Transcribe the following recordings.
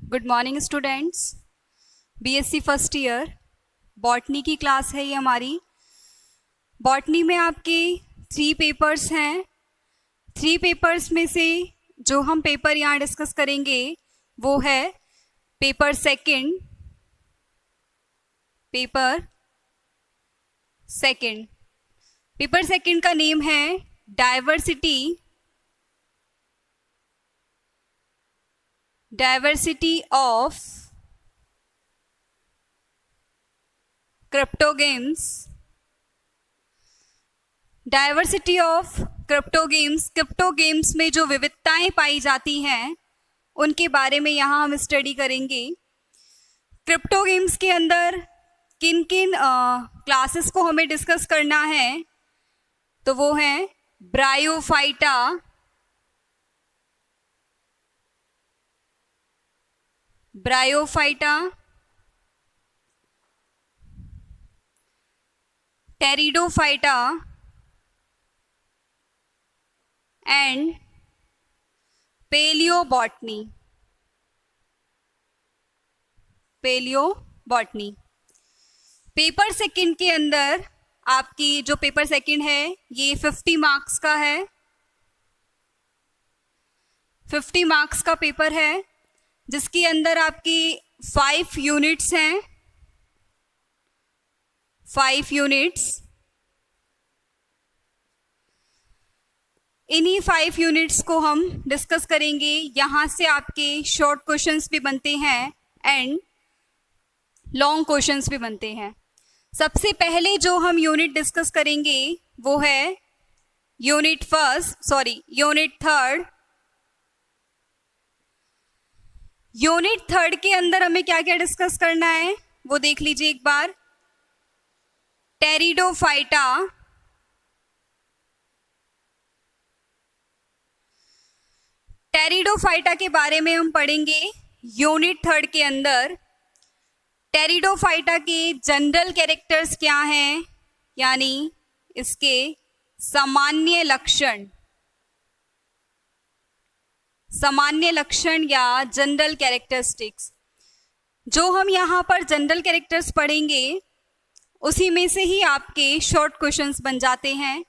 Good morning students. BSc first year botany की class है ये हमारी। बॉटनी में आपके 3 पेपर्स हैं। 3 पेपर्स में से जो हम पेपर यहाँ डिस्कस करेंगे वो है पेपर सेकंड। पेपर सेकंड का नेम है diversity of crypto games. Diversity of crypto games में जो विविधताएं पाई जाती हैं उनके बारे में यहाँ हम स्टडी करेंगे। क्रिप्टो गेम्स के अंदर किन किन क्लासेस को हमें डिस्कस करना है तो वो हैं bryophyta, pteridophyta and palaeobotany. Paper second के अंदर आपकी जो पेपर सेकंड है ये 50 मार्क्स का है। 50 मार्क्स का पेपर है जिसके अंदर आपकी 5 यूनिट्स हैं। 5 यूनिट्स, इन्हीं 5 यूनिट्स को हम डिस्कस करेंगे। यहाँ से आपके शॉर्ट क्वेश्चंस भी बनते हैं एंड लॉन्ग क्वेश्चंस भी बनते हैं। सबसे पहले जो हम यूनिट डिस्कस करेंगे वो है यूनिट थर्ड। यूनिट थर्ड के अंदर हमें क्या क्या डिस्कस करना है वो देख लीजिए एक बार। टेरिडोफाइटा के बारे में हम पढ़ेंगे यूनिट थर्ड के अंदर। टेरिडोफाइटा के जनरल कैरेक्टर्स क्या हैं, यानी इसके सामान्य लक्षण या जनरल कैरेक्टरिस्टिक्स। जो हम यहाँ पर जनरल कैरेक्टर्स पढ़ेंगे उसी में से ही आपके शॉर्ट क्वेश्चंस बन जाते हैं।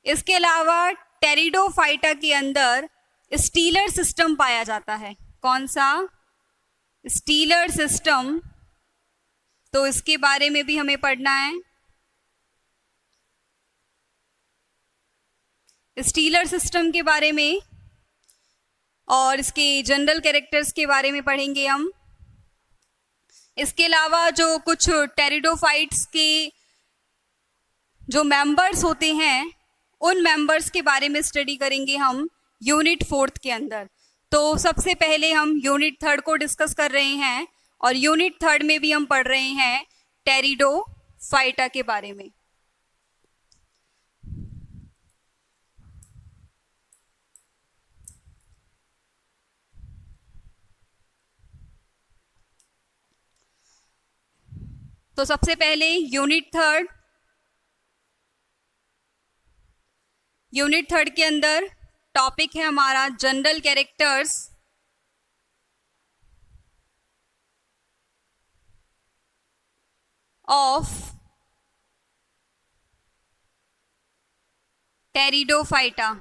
इसके अलावा टेरिडोफाइटा के अंदर स्टीलर सिस्टम पाया जाता है। कौन सा? Stealer system. तो इसके बारे में भी हमें पढ़ना है। स्टीलर सिस्टम के बारे में और इसके जनरल कैरेक्टर्स के बारे में पढ़ेंगे हम। इसके अलावा जो कुछ टेरिडोफाइट्स के जो मेंबर्स होते हैं उन मेंबर्स के बारे में स्टडी करेंगे हम यूनिट फोर्थ के अंदर। तो सबसे पहले हम यूनिट थर्ड को डिस्कस कर रहे हैं और यूनिट थर्ड में भी हम पढ़ रहे हैं टेरिडोफाइटा के बारे में। तो सबसे पहले यूनिट थर्ड के अंदर टॉपिक है हमारा general characters of pteridophyta.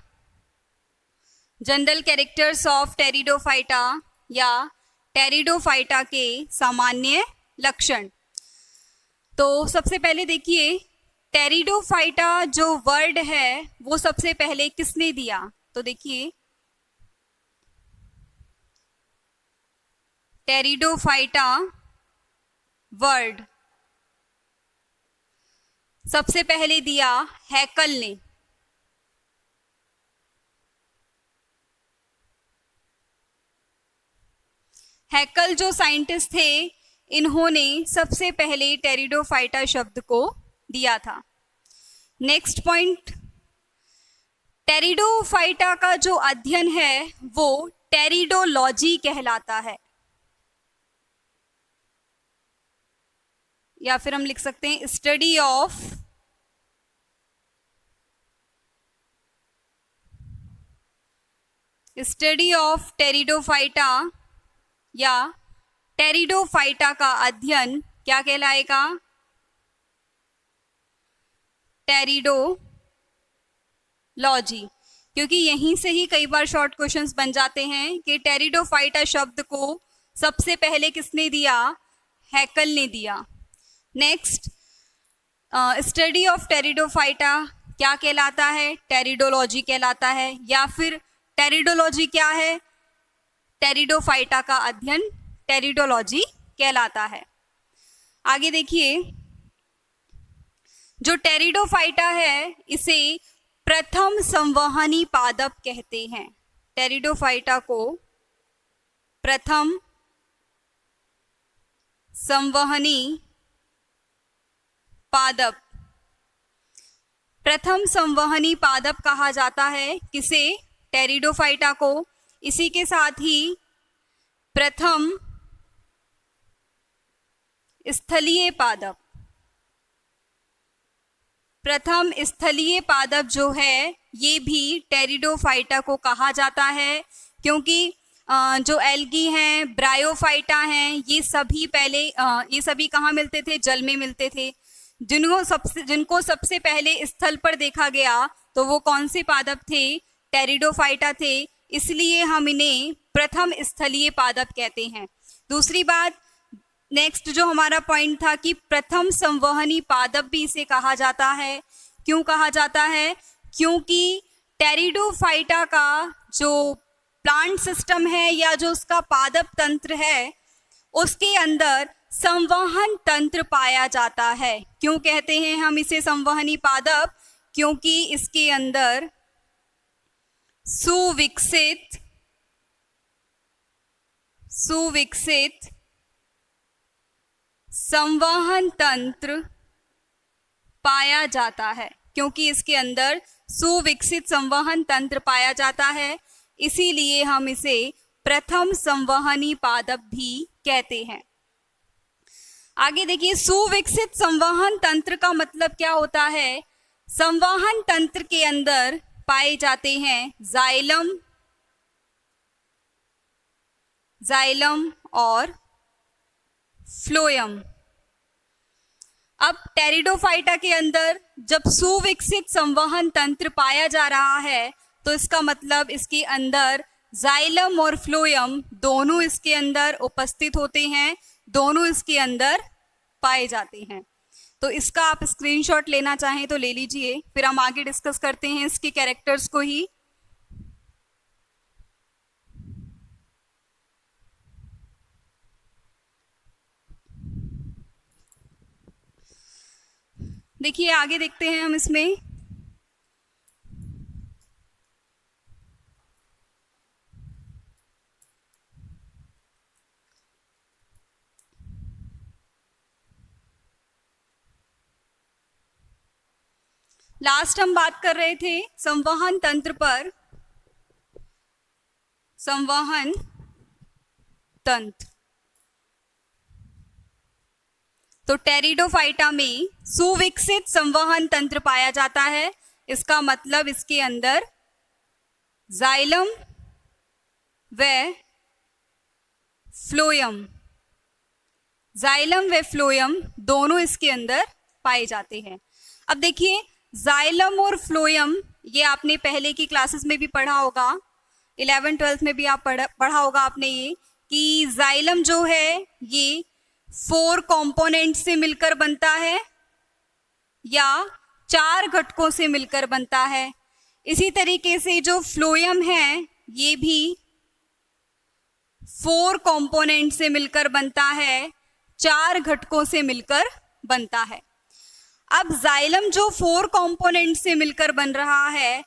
General characters of pteridophyta या टेरिडोफाइटा के सामान्य लक्षण। तो सबसे पहले देखिए टेरिडोफाइटा जो वर्ड है वो सबसे पहले किसने दिया? तो देखिए टेरिडोफाइटा वर्ड सबसे पहले दिया हैकल ने। हैकल जो साइंटिस्ट थे इन्होंने सबसे पहले टेरिडोफाइटा शब्द को दिया था। नेक्स्ट पॉइंट, टेरिडोफाइटा का जो अध्ययन है वो टेरिडोलॉजी कहलाता है, या फिर हम लिख सकते हैं स्टडी ऑफ टेरिडोफाइटा या टेरिडोफाइटा का अध्ययन क्या कहलाएगा? टेरिडोलॉजी। क्योंकि यहीं से ही कई बार शॉर्ट क्वेश्चंस बन जाते हैं कि टेरिडोफाइटा शब्द को सबसे पहले किसने दिया? हैकल ने दिया। नेक्स्ट, स्टडी ऑफ टेरिडोफाइटा क्या कहलाता है? टेरिडोलॉजी कहलाता है। या फिर टेरिडोलॉजी क्या है? टेरिडोफाइटा का अध्ययन टेरिडोलॉजी कहलाता है। आगे देखिए, जो टेरिडोफाइटा है इसे प्रथम संवहनी पादप कहते हैं। टेरिडोफाइटा को प्रथम संवहनी पादप, प्रथम संवहनी पादप कहा जाता है किसे? टेरिडोफाइटा को। इसी के साथ ही प्रथम स्थलीय पादप, प्रथम स्थलीय पादप जो है ये भी टेरिडोफाइटा को कहा जाता है, क्योंकि जो एल्गी हैं, ब्रायोफाइटा हैं, ये सभी पहले ये सभी कहाँ मिलते थे? जल में मिलते थे। जिनको सबसे पहले स्थल पर देखा गया तो वो कौन से पादप थे? टेरिडोफाइटा थे। इसलिए हम इन्हें प्रथम स्थलीय पादप कहते हैं। दूसरी बात, नेक्स्ट जो हमारा पॉइंट था कि प्रथम संवहनी पादप भी इसे कहा जाता है। क्यों कहा जाता है? क्योंकि टेरिडोफाइटा का जो प्लांट सिस्टम है या जो उसका पादप तंत्र है उसके अंदर संवहन तंत्र पाया जाता है। क्यों कहते हैं हम इसे संवहनी पादप? क्योंकि इसके अंदर सुविकसित संवहन तंत्र पाया जाता है। क्योंकि इसके अंदर सुविकसित संवहन तंत्र पाया जाता है, इसीलिए हम इसे प्रथम संवहनी पादप भी कहते हैं। आगे देखिए, सुविकसित संवहन तंत्र का मतलब क्या होता है? संवहन तंत्र के अंदर पाए जाते हैं जाइलम और फ्लोएम। अब टेरिडोफाइटा के अंदर जब सुविकसित संवहन तंत्र पाया जा रहा है तो इसका मतलब इसके अंदर जाइलम और फ्लोएम दोनों इसके अंदर उपस्थित होते हैं, दोनों इसके अंदर पाए जाते हैं। तो इसका आप स्क्रीनशॉट लेना चाहें तो ले लीजिए, फिर हम आगे डिस्कस करते हैं इसके कैरेक्टर्स को ही। देखिए आगे देखते हैं हम इसमें। लास्ट हम बात कर रहे थे संवहन तंत्र पर। संवहन तंत्र, तो टेरिडोफाइटा में सुविकसित संवहन तंत्र पाया जाता है। इसका मतलब इसके अंदर जाइलम व फ्लोएम दोनों इसके अंदर पाए जाते हैं। अब देखिए, जाइलम और फ्लोएम ये आपने पहले की क्लासेस में भी पढ़ा होगा, 11th-12th में भी आप पढ़ा होगा आपने ये, कि जाइलम जो है ये 4 कंपोनेंट से मिलकर बनता है या 4 घटकों से मिलकर बनता है। इसी तरीके से जो फ्लोएम है ये भी 4 कंपोनेंट से मिलकर बनता है, 4 घटकों से मिलकर बनता है। अब जाइलम जो 4 कंपोनेंट से मिलकर बन रहा है,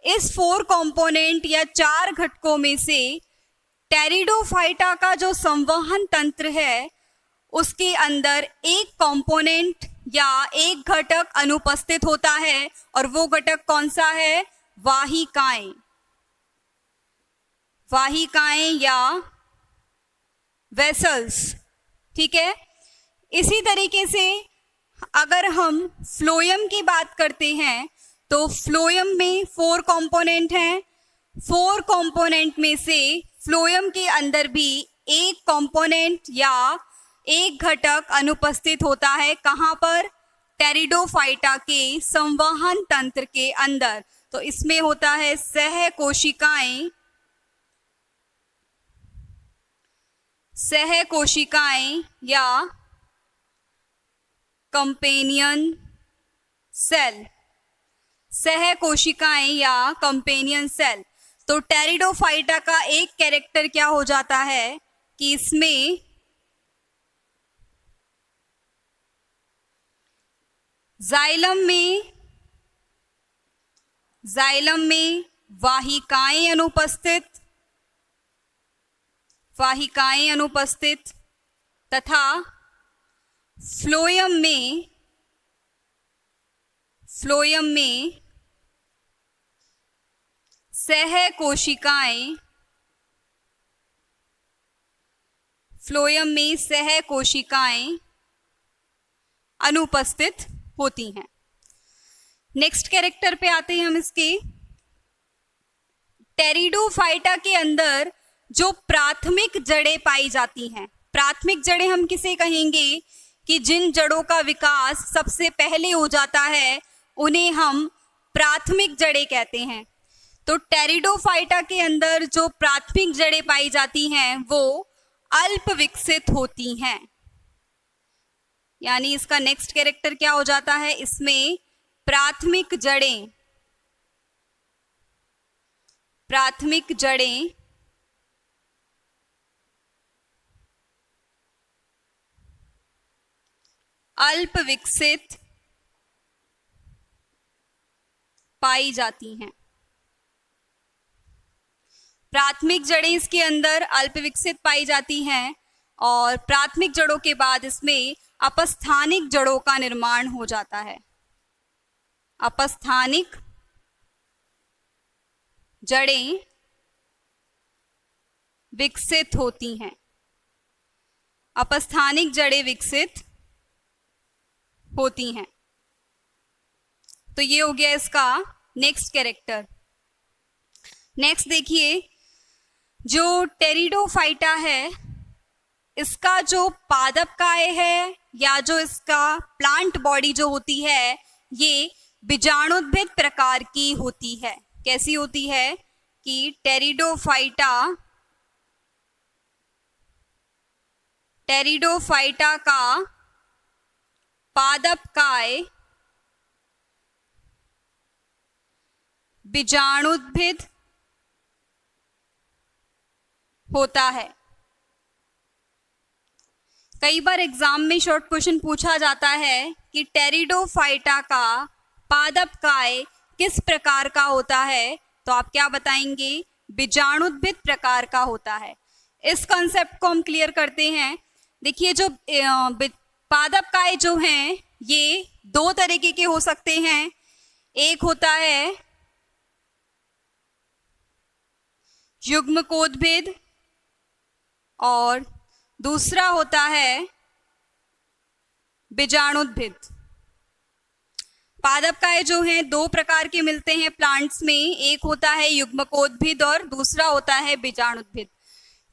इस 4 कंपोनेंट या 4 घटकों में से टेरिडोफाइटा का जो संवहन तंत्र है उसके अंदर एक कंपोनेंट या एक घटक अनुपस्थित होता है, और वो घटक कौन सा है? वाहिकाएं या वेसल्स। ठीक है। इसी तरीके से अगर हम फ्लोएम की बात करते हैं तो फ्लोएम में 4 कंपोनेंट हैं। 4 कंपोनेंट में से फ्लोएम के अंदर भी एक कंपोनेंट या एक घटक अनुपस्थित होता है। कहाँ पर? टेरिडोफाइटा के संवहन तंत्र के अंदर। तो इसमें होता है सह कोशिकाएं, या कंपेनियन सेल, सह कोशिकाएं या कंपेनियन सेल। तो टेरिडोफाइटा का एक कैरेक्टर क्या हो जाता है कि इसमें जाइलम में वाहिकाएं अनुपस्थित तथा फ्लोएम में सह कोशिकाएं अनुपस्थित होती हैं। नेक्स्ट कैरेक्टर पे आते हैं हम इसके। टेरिडोफाइटा के अंदर जो प्राथमिक जड़ें पाई जाती हैं, प्राथमिक जड़ें हम किसे कहेंगे कि जिन जड़ों का विकास सबसे पहले हो जाता है उन्हें हम प्राथमिक जड़ें कहते हैं। तो टेरिडोफाइटा के अंदर जो प्राथमिक जड़ें पाई जाती हैं वो अल्प विकसित होती हैं। यानी इसका नेक्स्ट कैरेक्टर क्या हो जाता है, इसमें प्राथमिक जड़ें अल्प विकसित पाई जाती हैं। प्राथमिक जड़ें इसके अंदर अल्प विकसित पाई जाती हैं और प्राथमिक जड़ों के बाद इसमें अपस्थानिक जड़ों का निर्माण हो जाता है। अपस्थानिक जड़ें विकसित होती हैं। अपस्थानिक जड़ें विकसित होती हैं। तो ये हो गया इसका नेक्स्ट कैरेक्टर। नेक्स्ट देखिए, जो टेरिडोफाइटा है इसका जो पादपकाय है या जो इसका प्लांट बॉडी जो होती है ये बीजाणुद्भिद प्रकार की होती है। कैसी होती है कि टेरिडोफाइटा का पादपकाय बीजाणुद्भिद होता है। कई बार एग्जाम में शॉर्ट क्वेश्चन पूछा जाता है कि टेरिडोफाइटा का पादपकाय किस प्रकार का होता है, तो आप क्या बताएंगे? बीजाणुद्भिद प्रकार का होता है। इस कॉन्सेप्ट को हम क्लियर करते हैं। देखिए, जो पादपकाय जो हैं ये दो तरीके के हो सकते हैं। एक होता है युग्मकोद्भिद और दूसरा होता है बीजाणुद्भिद। पादपकाय जो हैं दो प्रकार के मिलते हैं प्लांट्स में, एक होता है युग्मकोद्भिद और दूसरा होता है बीजाणुद्भिद।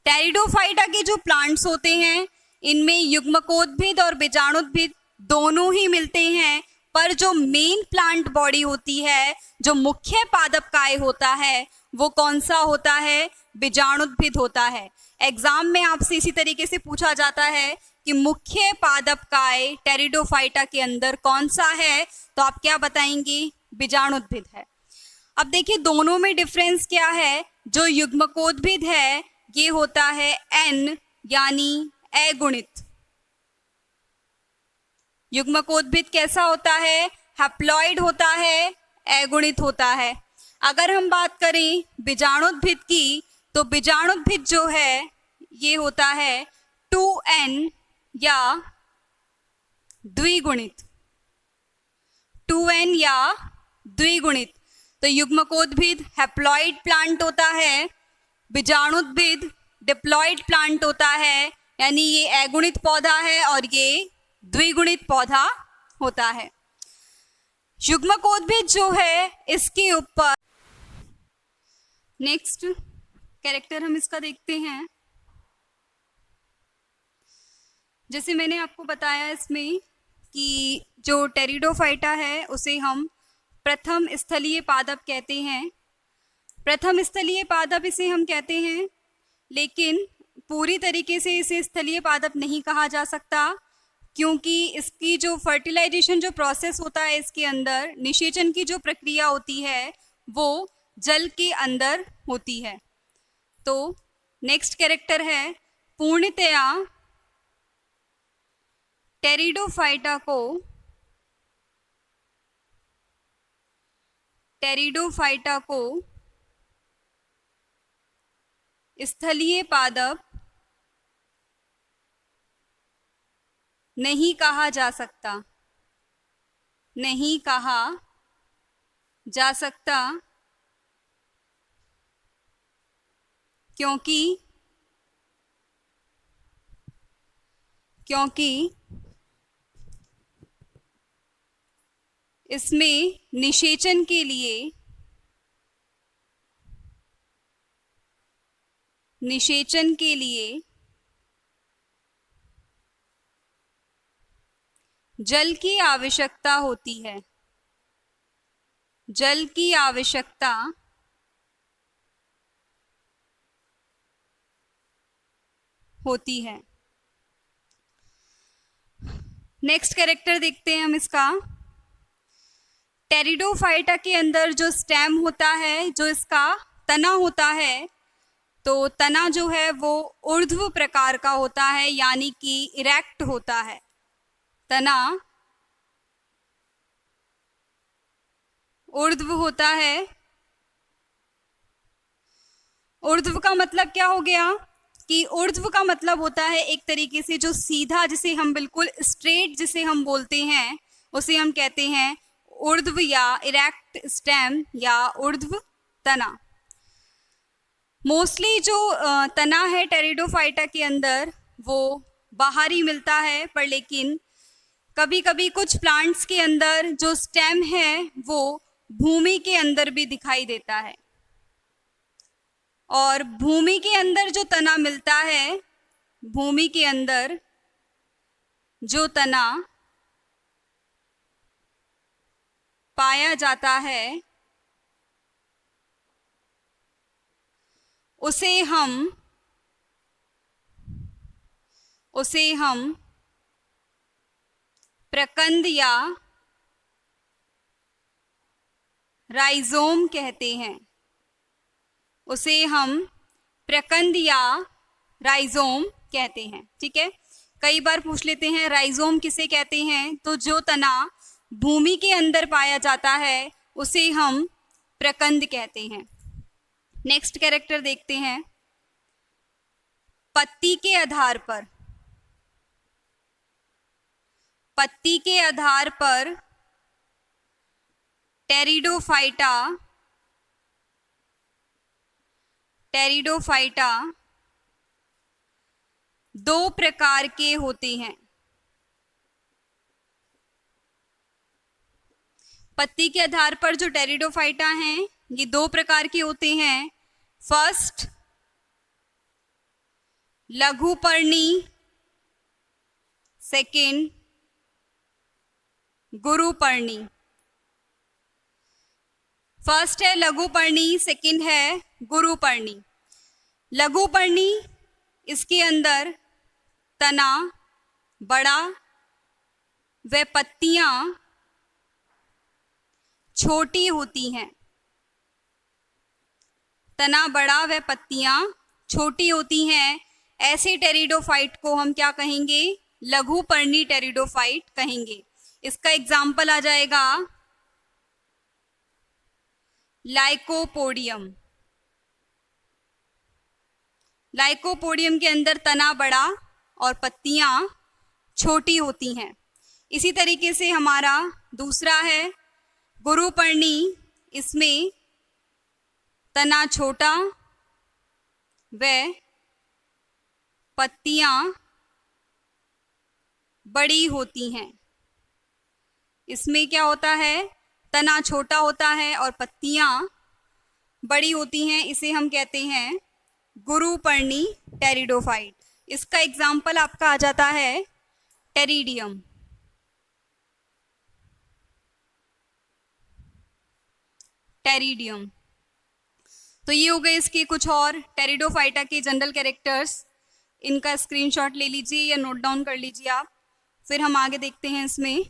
टेरिडोफाइटा के जो प्लांट्स होते हैं इनमें युग्मकोद्भिद और बीजाणुद्भिद दोनों ही मिलते हैं, पर जो मेन प्लांट बॉडी होती है, जो मुख्य पादपकाय होता है, वो कौन सा होता है? बीजाणुद्भिद होता है। एग्जाम में आपसे इसी तरीके से पूछा जाता है कि मुख्य पादपकाय टेरिडोफाइटा के अंदर कौन सा है, तो आप क्या बताएंगे? बीजाणुद्भिद है। अब देखिए दोनों में डिफरेंस क्या है। जो युग्मकोद्भिद है ये होता है N यानी अगुणित। युग्मकोद्भिद कैसा होता है? हैप्लॉइड होता है, अगुणित होता है। अगर हम बात करें बीजाणुद्भिद की, तो बीजाणुद्भिद जो है ये होता है 2N या द्विगुणित। 2N या द्विगुणित। तो युग्मकोद्भिद हैप्लॉइड प्लांट होता है, बीजाणुद्भिद डिप्लॉइड प्लांट होता है, यानी ये अगुणित पौधा है और ये द्विगुणित पौधा होता है। युग्मकोद्भिद जो है इसके ऊपर नेक्स्ट कैरेक्टर हम इसका देखते हैं। जैसे मैंने आपको बताया इसमें कि जो टेरिडोफाइटा है उसे हम प्रथम स्थलीय पादप कहते हैं। प्रथम स्थलीय पादप इसे हम कहते हैं, लेकिन पूरी तरीके से इसे स्थलीय पादप नहीं कहा जा सकता, क्योंकि इसकी जो फर्टिलाइजेशन जो प्रोसेस होता है, इसके अंदर निषेचन की जो प्रक्रिया होती है वो जल के अंदर होती है। तो नेक्स्ट कैरेक्टर है, पूर्णतया टेरिडोफाइटा को स्थलीय पादप नहीं कहा जा सकता, नहीं कहा जा सकता, क्योंकि इसमें निषेचन के लिए जल की आवश्यकता होती है, जल की आवश्यकता होती है। नेक्स्ट कैरेक्टर देखते हैं हम इसका। टेरिडोफाइटा के अंदर जो स्टेम होता है, जो इसका तना होता है, तो तना जो है वो ऊर्ध्व प्रकार का होता है, यानी कि इरेक्ट होता है। तना ऊर्ध्व होता है। ऊर्ध्व का मतलब क्या हो गया कि ऊर्ध्व का मतलब होता है एक तरीके से जो सीधा, जिसे हम बिल्कुल स्ट्रेट जिसे हम बोलते हैं, उसे हम कहते हैं ऊर्ध्व या इरेक्ट स्टेम या ऊर्ध्व तना। मोस्टली जो तना है टेरिडोफाइटा के अंदर वो बाहरी मिलता है, पर लेकिन कभी कभी कुछ प्लांट्स के अंदर जो स्टेम है वो भूमि के अंदर भी दिखाई देता है। और भूमि के अंदर जो तना मिलता है, भूमि के अंदर जो तना पाया जाता है उसे हम प्रकंद या राइजोम कहते हैं। उसे हम प्रकंद या राइजोम कहते हैं। ठीक है, कई बार पूछ लेते हैं राइजोम किसे कहते हैं, तो जो तना भूमि के अंदर पाया जाता है उसे हम प्रकंद कहते हैं। नेक्स्ट कैरेक्टर देखते हैं। पत्ती के आधार पर टेरिडोफाइटा दो प्रकार के होते हैं। पत्ती के आधार पर जो टेरिडोफाइटा हैं ये दो प्रकार के होते हैं। फर्स्ट, लघुपर्णी, सेकंड गुरुपर्णी। फर्स्ट है लघुपर्णी, सेकंड है गुरुपर्णी। लघुपर्णी, इसके अंदर तना बड़ा व पत्तियां छोटी होती हैं। तना बड़ा व पत्तियां छोटी होती हैं। ऐसे टेरिडोफाइट को हम क्या कहेंगे? लघुपर्णी टेरिडोफाइट कहेंगे। इसका एग्जाम्पल आ जाएगा लाइकोपोडियम। लाइकोपोडियम के अंदर तना बड़ा और पत्तियां छोटी होती हैं। इसी तरीके से हमारा दूसरा है गुरुपर्णी। इसमें तना छोटा व पत्तियां बड़ी होती हैं। इसमें क्या होता है? तना छोटा होता है और पत्तियां बड़ी होती हैं। इसे हम कहते हैं गुरुपर्णी टेरिडोफाइट। इसका एग्जाम्पल आपका आ जाता है टेरिडियम, टेरिडियम। तो ये हो गए इसके कुछ और टेरिडोफाइटा के जनरल कैरेक्टर्स। इनका स्क्रीनशॉट ले लीजिए या नोट डाउन कर लीजिए आप, फिर हम आगे देखते हैं इसमें।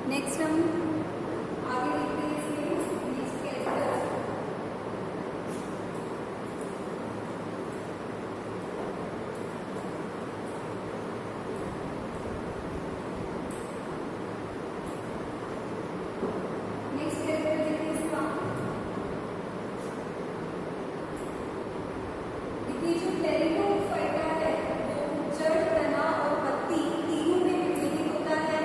नेक्स्ट हम आगे देखते हैं इसमें नेक्स्ट कैरेक्टर। नेक्स्ट कैरेक्टर देखिए इसका, देखिए जो टेरिडोफाइटा है वो जड़, तना और पत्ती तीनों में विभेदित होता है।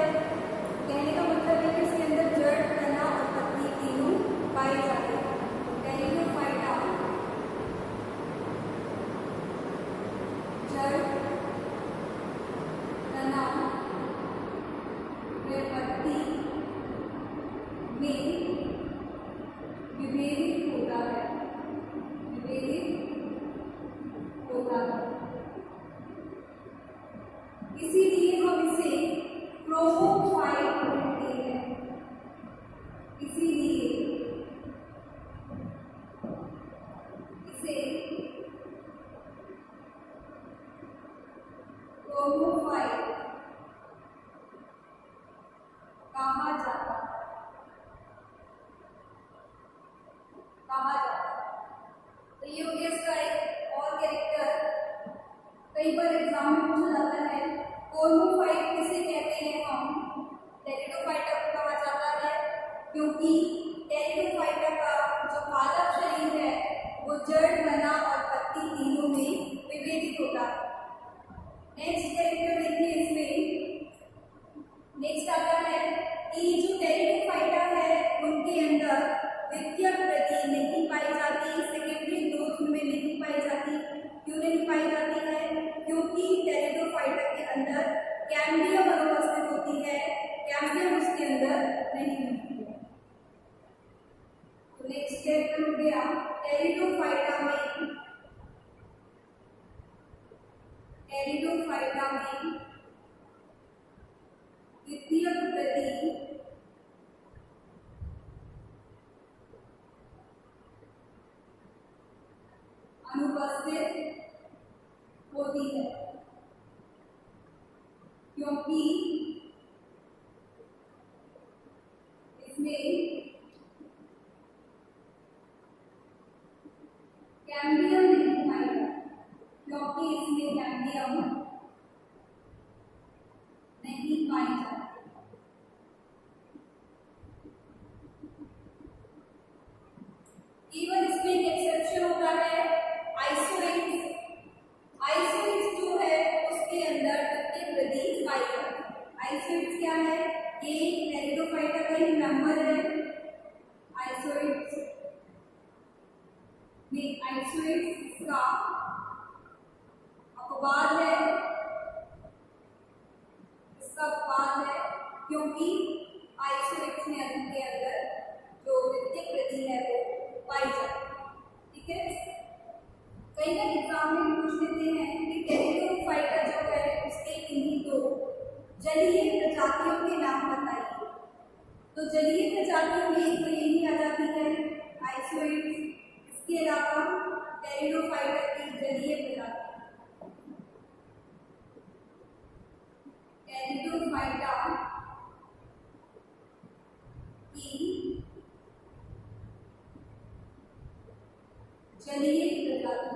कहने का मतलब है कि इसके अंदर जड़, तना और पत्ती तीनों पाए जाते हैं। टेरिडोफाइटा जड़, तना व पत्ती में विभेदित होता है, विभेदित होता है। इसीलिए हम इसे क्रोमोफाइट कहते हैं। इसीलिए इसे क्रोमोफाइट कहा जाता है, कहा जाता है। तो ये हो गया इसका एक और कैरेक्टर, कई बार एग्जाम में पूछा जाता है। क्रोमोफाइट किसे कहते हैं हम? टेरिडोफाइटा को कहा जाता है, क्योंकि टेरिडोफाइटा का जो पादप शरीर है वो जड़, तना और पत्ती तीनों में विभेदित होता है। नेक्स्ट कैरेक्टर देखिए इसमें, नेक्स्ट आता है कि जो टेरिडोफाइटा है उनके अंदर द्वितीयक प्रति नहीं पाई जाती, सेकेंडरी ग्रोथ में नहीं पाई जाती। क्यों नहीं पाई जाती है? क्योंकि टेरिडोफाइटा के अंदर कैम्बियम अनुपस्थित होती है, कैम्बियम उसके अंदर नहीं होती है। तो नेक्स्ट कैरेक्टर हो गया टेरिडोफाइटा में, टेरिडोफाइटा में द्वितीयक प्रति अनुपस्थित होती है, क्योंकि इसमें कैम्बियम नहीं पाएगा, क्योंकि इसमें कैम्बियम नहीं पाई जाती। केवल इसमें एक एक्सेप्शन होता है, आइसोएट्स। आइसोएट्स जो है उसके अंदर द्वितीयक प्रति पाई जाती है। आइसोएट्स क्या है? ये टेरिडोफाइटा का ही मेंबर है। आइसोएट्स में, आइसोएट्स का अपवाद है, इसका अपवाद है, क्योंकि आइसोएट्स में के अंदर जो द्वितीयक प्रति है वो पाई जाती है। ठीक है, कई बार एग्जाम में पूछ लेते हैं कि टेरिडोफाइटा जो है उसके किन्हीं दो जलीय प्रजातियों के नाम बताइए। तो जलीय प्रजातियों में एक तो यही आ जाती है आइसोएट्स, इसके अलावा टेरिडोफाइटा की जलीय प्रजाति, टेरिडोफाइटा की जलीय प्रजाति।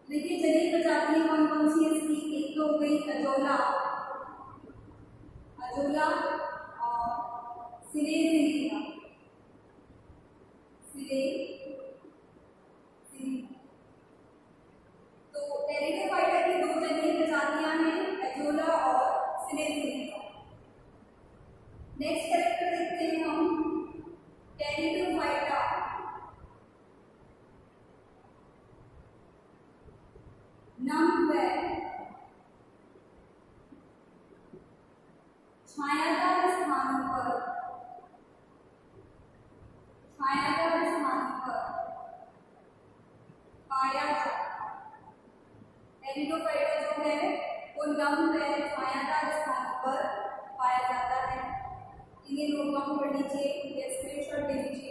देखिए जलीय प्रजातियां कौन कौन सी है इसकी? एक तो हो गई अजोला, अजोला और सिरेसिलिया, सिरेसिलिया। नेक्स्ट कैरेक्टर देखते हैं हम टेरिडोफाइटा। नंबर छायादार स्थानों पर पाया जाता है। टेरिडोफाइटा जो है वो नम व छायादार स्थानों पर पाया जाता है। इन्हें नोट डाउन कर लीजिए या स्क्रीनशॉट ले लीजिए।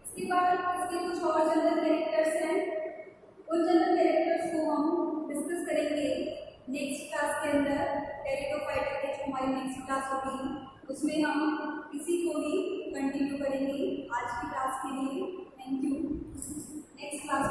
इसके बाद इसके कुछ और जनरल कैरेक्टर्स हैं, उन जनरल कैरेक्टर्स को हम डिस्कस करेंगे नेक्स्ट क्लास के अंदर। टेरिडोफाइटा की जो हमारी नेक्स्ट क्लास होगी उसमें हम इसी को ही कंटिन्यू करेंगे। आज की क्लास के लिए थैंक यू। Next class